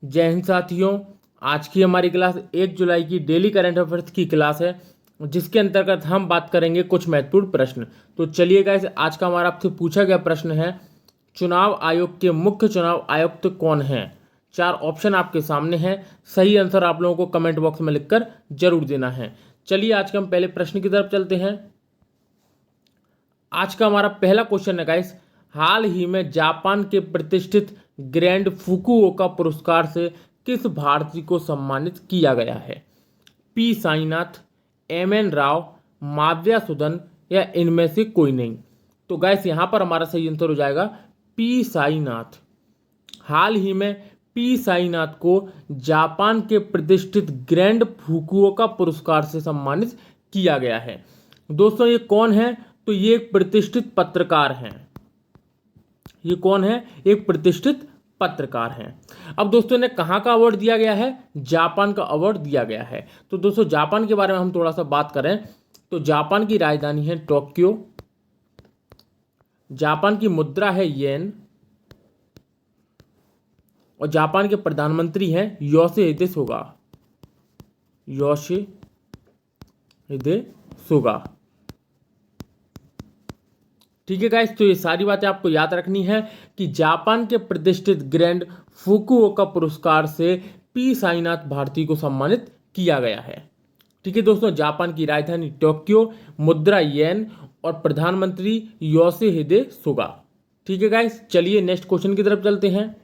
जय हिंद साथियों। आज की हमारी क्लास 1 जुलाई की डेली करंट अफेयर्स की क्लास है, जिसके अंतर्गत हम बात करेंगे कुछ महत्वपूर्ण प्रश्न। तो चलिए गाइस, आज का हमारा आपसे पूछा गया प्रश्न है, चुनाव आयोग के मुख्य चुनाव आयुक्त कौन हैं। 4 ऑप्शन आपके सामने हैं। सही आंसर आप लोगों को कमेंट बॉक्स में लिखकर जरूर देना है। चलिए आज के हम पहले प्रश्न की तरफ चलते हैं। आज का हमारा पहला क्वेश्चन है गाइस, हाल ही में जापान के प्रतिष्ठित ग्रैंड फुकुओका पुरस्कार से किस भारतीय को सम्मानित किया गया है। P Sainath, M N Rao, Mavya Sudan या इनमें से कोई नहीं। तो गाइस यहाँ पर हमारा सही आंसर हो जाएगा पी साईनाथ। हाल ही में पी साईनाथ को जापान के प्रतिष्ठित ग्रैंड फुकुओका पुरस्कार से सम्मानित किया गया है। दोस्तों ये कौन है? तो ये एक प्रतिष्ठित पत्रकार हैं। ये कौन है? एक प्रतिष्ठित पत्रकार हैं। अब दोस्तों ने कहाँ का अवार्ड दिया गया है? जापान का अवार्ड दिया गया है। तो दोस्तों जापान के बारे में हम थोड़ा सा बात करें तो जापान की राजधानी है टोक्यो, जापान की मुद्रा है येन और जापान के प्रधानमंत्री हैं योशिहिदे सुगा। Yoshihide Suga. ठीक है गाइस, तो ये सारी बातें आपको याद रखनी है कि जापान के प्रतिष्ठित ग्रैंड फुकुओका पुरस्कार से पी साईनाथ भारती को सम्मानित किया गया है। ठीक है दोस्तों, जापान की राजधानी टोक्यो, मुद्रा येन और प्रधानमंत्री योशिहिदे सुगा। ठीक है गाइस, चलिए नेक्स्ट क्वेश्चन की तरफ चलते हैं।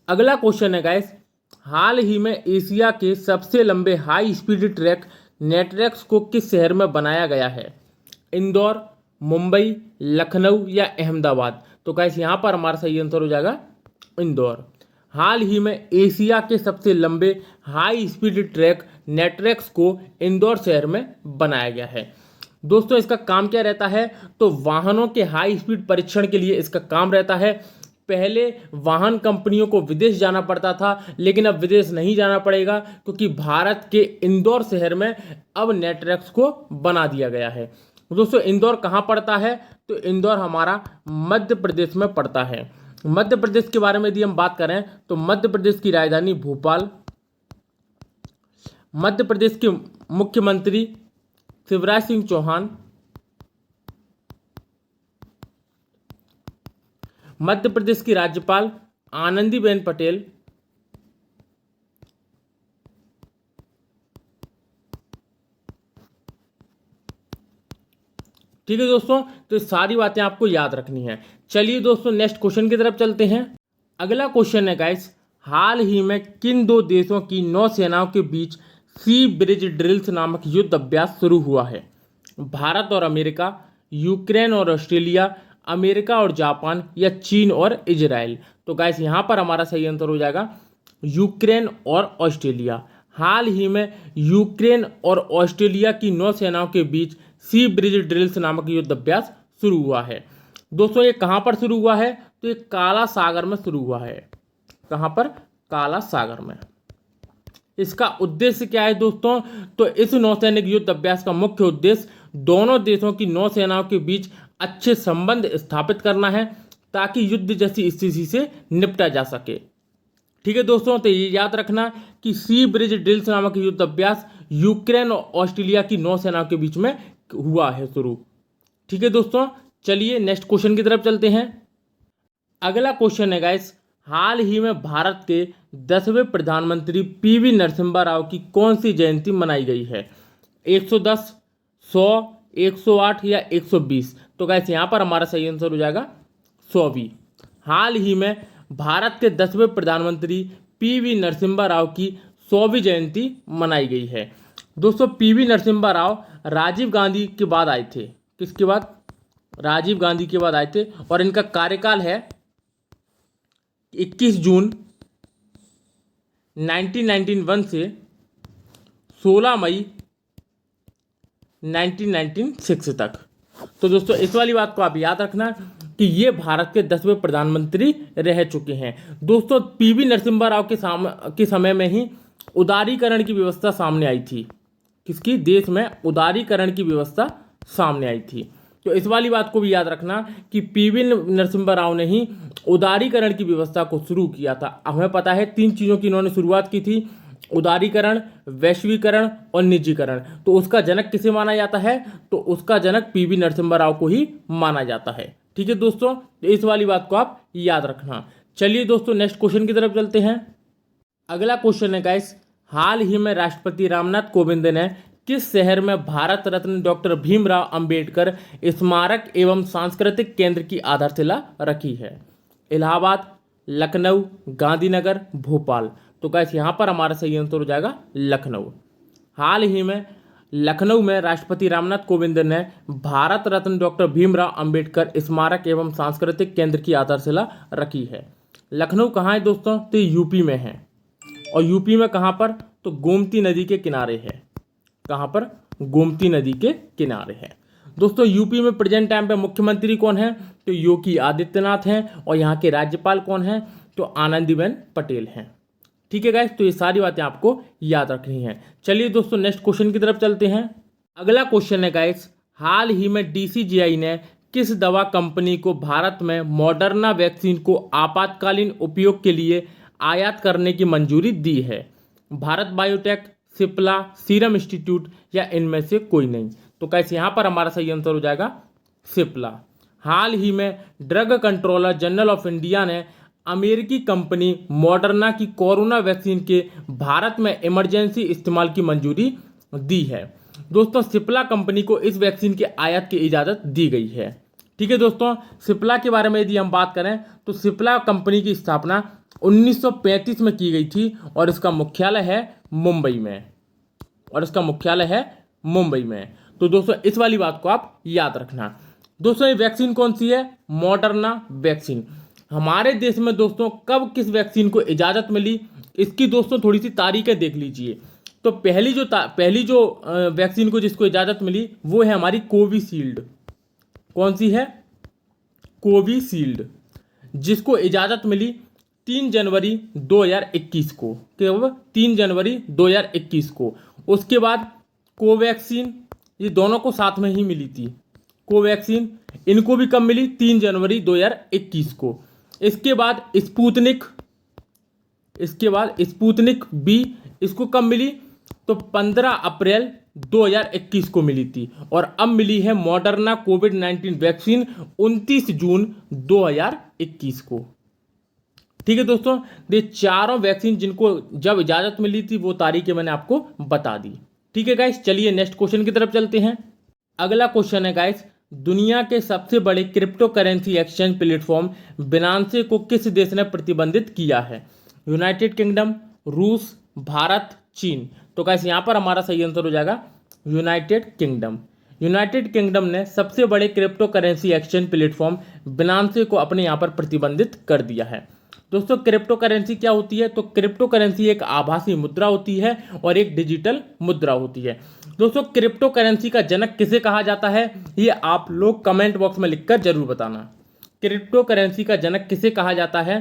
अगला क्वेश्चन है गाइस, हाल ही में एशिया के सबसे लंबे हाई स्पीड ट्रैक नेटवर्क्स को किस शहर में बनाया गया है? इंदौर, मुंबई, लखनऊ या अहमदाबाद। तो गाइस यहाँ पर हमारा सही आंसर हो जाएगा इंदौर। हाल ही में एशिया के सबसे लंबे हाई स्पीड ट्रैक नेटवर्क्स को इंदौर शहर में बनाया गया है। दोस्तों इसका काम क्या रहता है? तो वाहनों के हाई स्पीड परीक्षण के लिए इसका काम रहता है। पहले वाहन कंपनियों को विदेश जाना पड़ता था, लेकिन अब विदेश नहीं जाना पड़ेगा क्योंकि भारत के इंदौर शहर में अब नेटवर्क्स को बना दिया गया है। दोस्तों इंदौर कहाँ पड़ता है? तो इंदौर हमारा मध्य प्रदेश में पड़ता है। मध्य प्रदेश के बारे में यदि हम बात करें तो मध्य प्रदेश की राजधानी भोपाल, मध्य प्रदेश के मुख्यमंत्री शिवराज सिंह चौहान, मध्य प्रदेश की राज्यपाल आनंदीबेन पटेल, ठीक है दोस्तों, तो ये सारी बातें आपको याद रखनी है। चलिए दोस्तों नेक्स्ट क्वेश्चन की तरफ चलते हैं। अगला क्वेश्चन है गाइस, हाल ही में किन 2 देशों की नौसेनाओं के बीच सी ब्रिज ड्रिल्स नामक युद्ध अभ्यास शुरू हुआ है? भारत और अमेरिका, यूक्रेन और ऑस्ट्रेलिया, अमेरिका और जापान या चीन और इजराइल। तो गाइस यहाँ पर हमारा सही आंसर हो जाएगा यूक्रेन और ऑस्ट्रेलिया। हाल ही में यूक्रेन और ऑस्ट्रेलिया की नौसेनाओं के बीच सी ब्रिज ड्रिल्स नामक युद्ध अभ्यास शुरू हुआ है। दोस्तों ये कहाँ पर शुरू हुआ है? तो ये काला सागर में शुरू हुआ है। कहाँ पर? काला सागर में। इसका उद्देश्य क्या है दोस्तों? तो इस नौसैनिक युद्ध अभ्यास का मुख्य उद्देश्य दोनों देशों की नौसेनाओं के बीच अच्छे संबंध स्थापित करना है ताकि युद्ध जैसी स्थिति से निपटा जा सके। ठीक है दोस्तों, तो ये याद रखना कि सी ब्रिज ड्रिल्स नामक युद्ध अभ्यास यूक्रेन और ऑस्ट्रेलिया की नौसेनाओं के बीच में हुआ है शुरू। ठीक है दोस्तों, चलिए नेक्स्ट क्वेश्चन की तरफ चलते हैं। अगला क्वेश्चन है गाइस, हाल ही में भारत के 10वें प्रधानमंत्री पीवी नरसिम्हा राव की कौन सी जयंती मनाई गई है? 110, 100, 108 या 120। तो गाइस यहाँ पर हमारा सही आंसर हो जाएगा 100वीं। हाल ही में भारत के 10वें प्रधानमंत्री पीवी नरसिम्हा राव की 100वीं जयंती मनाई गई है। दोस्तों पीवी नरसिम्हा राव राजीव गांधी के बाद आए थे। किसके बाद? राजीव गांधी के बाद आए थे और इनका कार्यकाल है 21 जून 1991 से 16 मई 1996 तक। तो दोस्तों इस वाली बात को आप याद रखना कि ये भारत के 10वें प्रधानमंत्री रह चुके हैं। दोस्तों पीवी नरसिम्हा राव के समय में ही उदारीकरण की व्यवस्था सामने आई थी। किसकी? देश में उदारीकरण की व्यवस्था सामने आई थी। तो इस वाली बात को भी याद रखना कि पीवी नरसिम्हा राव ने ही उदारीकरण की व्यवस्था को शुरू किया था। हमें पता है 3 चीज़ों की इन्होंने शुरुआत की थी, उदारीकरण, वैश्वीकरण और निजीकरण। तो उसका जनक किसे माना जाता है? तो उसका जनक पीवी नरसिम्हा राव को ही माना जाता है। ठीक है दोस्तों, तो इस वाली बात को आप याद रखना। चलिए दोस्तों नेक्स्ट क्वेश्चन की तरफ चलते हैं। अगला क्वेश्चन है गाइस, हाल ही में राष्ट्रपति रामनाथ कोविंद ने किस शहर में भारत रत्न डॉक्टर भीमराव अंबेडकर स्मारक एवं सांस्कृतिक केंद्र की आधारशिला रखी है? इलाहाबाद, लखनऊ, गांधीनगर, भोपाल। तो गाइस यहाँ पर हमारा सही आंसर हो जाएगा लखनऊ। हाल ही में लखनऊ में राष्ट्रपति रामनाथ कोविंद ने भारत रत्न डॉक्टर भीमराव अंबेडकर स्मारक एवं सांस्कृतिक केंद्र की आधारशिला रखी है। लखनऊ कहाँ है दोस्तों? तो यूपी में है। और यूपी में कहाँ पर? तो गोमती नदी के किनारे है। कहाँ पर? गोमती नदी के किनारे है। दोस्तों यूपी में प्रेजेंट टाइम पे मुख्यमंत्री कौन है? तो योगी आदित्यनाथ हैं। और यहाँ के राज्यपाल कौन हैं? तो आनंदीबेन पटेल हैं। ठीक है गाइस, तो ये सारी बातें आपको याद रखनी है। चलिए दोस्तों नेक्स्ट क्वेश्चन की तरफ चलते हैं। अगला क्वेश्चन है गाइस, हाल ही में डीसीजीआई ने किस दवा कंपनी को भारत में मॉडर्ना वैक्सीन को आपातकालीन उपयोग के लिए आयात करने की मंजूरी दी है? Bharat biotech, Cipla, serum institute या इनमें से कोई नहीं। तो कैसे यहाँ पर हमारा सही आंसर हो जाएगा सिप्ला। हाल ही में drug controller general of India ने अमेरिकी कंपनी मॉडर्ना की कोरोना वैक्सीन के भारत में इमरजेंसी इस्तेमाल की मंजूरी दी है। दोस्तों सिप्ला कंपनी को इस वैक्सीन के आयात की इजाज़त दी गई है। ठीक है दोस्तों, सिप्ला के बारे में यदि हम बात करें तो सिप्ला कंपनी की स्थापना 1935 में की गई थी और इसका मुख्यालय है मुंबई में। तो दोस्तों इस वाली बात को आप याद रखना। दोस्तों ये वैक्सीन कौन सी है? Moderna vaccine. हमारे देश में दोस्तों कब किस वैक्सीन को इजाज़त मिली, इसकी दोस्तों थोड़ी सी तारीखें देख लीजिए। तो पहली जो वैक्सीन को जिसको इजाज़त मिली वो है हमारी कोविशील्ड। कौन सी है? कोविशील्ड, जिसको इजाज़त मिली 3 जनवरी 2021 को। कब? 3 जनवरी 2021 को। उसके बाद कोवैक्सीन, ये दोनों को साथ में ही मिली थी। कोवैक्सीन इनको भी कब मिली? 3 जनवरी 2021 को। इसके बाद स्पुतनिक बी, इसको कब मिली? तो 15 अप्रैल 2021 को मिली थी। और अब मिली है मॉडर्ना कोविड-19 वैक्सीन 29 जून 2021 को। ठीक है दोस्तों, ये चारों वैक्सीन जिनको जब इजाज़त मिली थी वो तारीखें मैंने आपको बता दी। ठीक है गाइस, चलिए नेक्स्ट क्वेश्चन की तरफ चलते हैं। अगला क्वेश्चन है गाइस, दुनिया के सबसे बड़े क्रिप्टो करेंसी एक्सचेंज प्लेटफॉर्म बिनांसे को किस देश ने प्रतिबंधित किया है? यूनाइटेड किंगडम, रूस, भारत, चीन। तो गाइस यहाँ पर हमारा सही आंसर हो जाएगा यूनाइटेड किंगडम। यूनाइटेड किंगडम ने सबसे बड़े क्रिप्टो करेंसी एक्सचेंज प्लेटफॉर्म बिनांसे को अपने यहाँ पर प्रतिबंधित कर दिया है। दोस्तों क्रिप्टो करेंसी क्या होती है? तो क्रिप्टो करेंसी एक आभासी मुद्रा होती है और एक डिजिटल मुद्रा होती है। दोस्तों क्रिप्टो करेंसी का जनक किसे कहा जाता है? ये आप लोग कमेंट बॉक्स में लिखकर जरूर बताना। क्रिप्टो करेंसी का जनक किसे कहा जाता है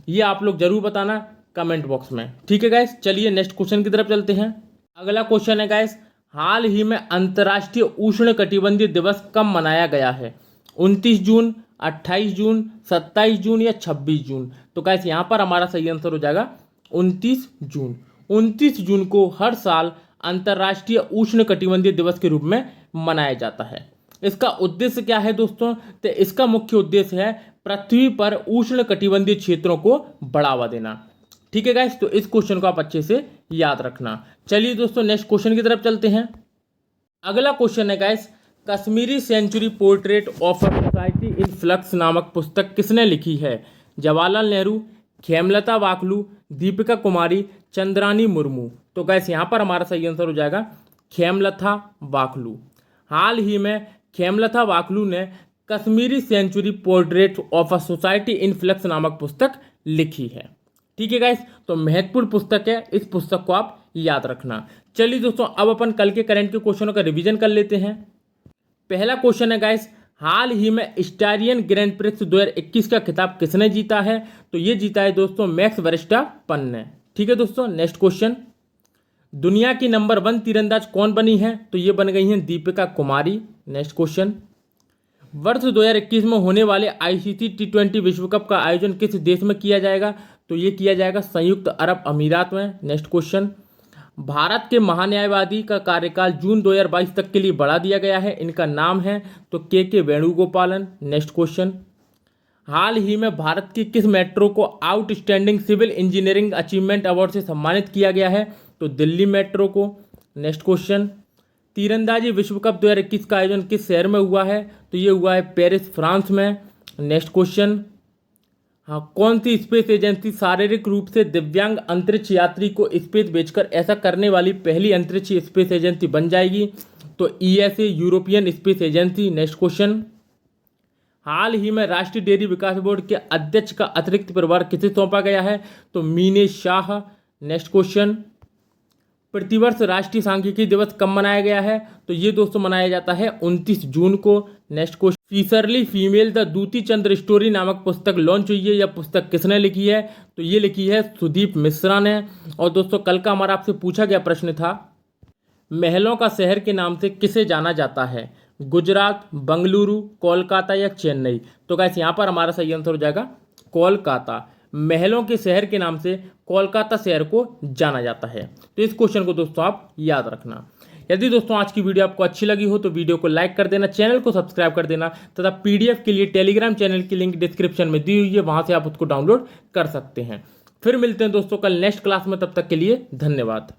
ये आप लोग जरूर बताना कमेंट बॉक्स में। ठीक है गाइस, चलिए नेक्स्ट क्वेश्चन की तरफ चलते हैं। अगला क्वेश्चन है गाइस, हाल ही में अंतर्राष्ट्रीय उष्णकटिबंधीय दिवस कब मनाया गया है? 29 जून, 28 जून, 27 जून या 26 जून। तो गाइस यहाँ पर हमारा सही आंसर हो जाएगा 29 जून। 29 जून को हर साल अंतर्राष्ट्रीय उष्णकटिबंधीय दिवस के रूप में मनाया जाता है। इसका उद्देश्य क्या है दोस्तों? तो इसका मुख्य उद्देश्य है पृथ्वी पर उष्णकटिबंधीय क्षेत्रों को बढ़ावा देना। ठीक है गाइस, तो इस क्वेश्चन को आप अच्छे से याद रखना। चलिए दोस्तों नेक्स्ट क्वेश्चन की तरफ चलते हैं। अगला क्वेश्चन है guys, Kashmiri century portrait of a society in flux नामक पुस्तक किसने लिखी है? जवाहरलाल नेहरू, खेमलता वाकलू, दीपिका कुमारी, चंद्रानी मुर्मू। तो गाइस यहाँ पर हमारा सही आंसर हो जाएगा खेमलता वाकलू। हाल ही में खेमलता वाकलू ने Kashmiri century portrait of a society in flux नामक पुस्तक लिखी है। ठीक है गाइस, तो महत्वपूर्ण पुस्तक है, इस पुस्तक को आप याद रखना। चलिए दोस्तों अब अपन कल के करंट के क्वेश्चनों का रिवीजन कर लेते हैं। पहला क्वेश्चन है गाइस, हाल ही में स्टारियन ग्रैंड प्रिक्स 2021 का खिताब किसने जीता है? तो ये जीता है दोस्तों मैक्स वर्स्टापेन ने। ठीक है दोस्तों, नेक्स्ट क्वेश्चन, दुनिया की नंबर 1 तीरंदाज कौन बनी है? तो ये बन गई हैं दीपिका कुमारी। नेक्स्ट क्वेश्चन, वर्ष 2021 में होने वाले आईसीसी T20 विश्व कप का आयोजन किस देश में किया जाएगा? तो ये किया जाएगा संयुक्त अरब अमीरात में। नेक्स्ट क्वेश्चन, भारत के महान्यायवादी का कार्यकाल जून 2022 तक के लिए बढ़ा दिया गया है, इनका नाम है तो के वेणुगोपालन। नेक्स्ट क्वेश्चन, हाल ही में भारत की किस मेट्रो को outstanding civil engineering achievement award से सम्मानित किया गया है? तो दिल्ली मेट्रो को। नेक्स्ट क्वेश्चन, तीरंदाजी विश्व कप 2021 का आयोजन किस शहर में हुआ है? तो ये हुआ है पेरिस, फ्रांस में। नेक्स्ट क्वेश्चन, हाँ, कौन सी स्पेस एजेंसी शारीरिक रूप से दिव्यांग अंतरिक्ष यात्री को स्पेस भेजकर ऐसा करने वाली पहली अंतरिक्ष स्पेस एजेंसी बन जाएगी? तो ESA, European Space Agency. Next question, हाल ही में राष्ट्रीय डेयरी विकास बोर्ड के अध्यक्ष का अतिरिक्त प्रभार किसे सौंपा गया है? तो मीनेश शाह। नेक्स्ट क्वेश्चन, प्रतिवर्ष राष्ट्रीय सांख्यिकी दिवस कब मनाया गया है? तो ये दोस्तों मनाया जाता है 29 जून को। नेक्स्ट क्वेश्चन, सीसरली female the Duti Chandra story नामक पुस्तक लॉन्च हुई है, यह पुस्तक किसने लिखी है? तो ये लिखी है सुदीप मिश्रा ने। और दोस्तों कल का हमारा आपसे पूछा गया प्रश्न था, महलों का शहर के नाम से किसे जाना जाता है? गुजरात, बंगलुरु, कोलकाता या चेन्नई? तो गाइस यहाँ पर हमारा सही आंसर हो जाएगा कोलकाता। महलों के शहर के नाम से कोलकाता शहर को जाना जाता है। तो इस क्वेश्चन को दोस्तों आप याद रखना। यदि दोस्तों आज की वीडियो आपको अच्छी लगी हो तो वीडियो को लाइक कर देना, चैनल को सब्सक्राइब कर देना तथा पीडीएफ के लिए टेलीग्राम चैनल की लिंक डिस्क्रिप्शन में दी हुई है, वहां से आप उसको डाउनलोड कर सकते हैं। फिर मिलते हैं दोस्तों कल नेक्स्ट क्लास में, तब तक के लिए धन्यवाद।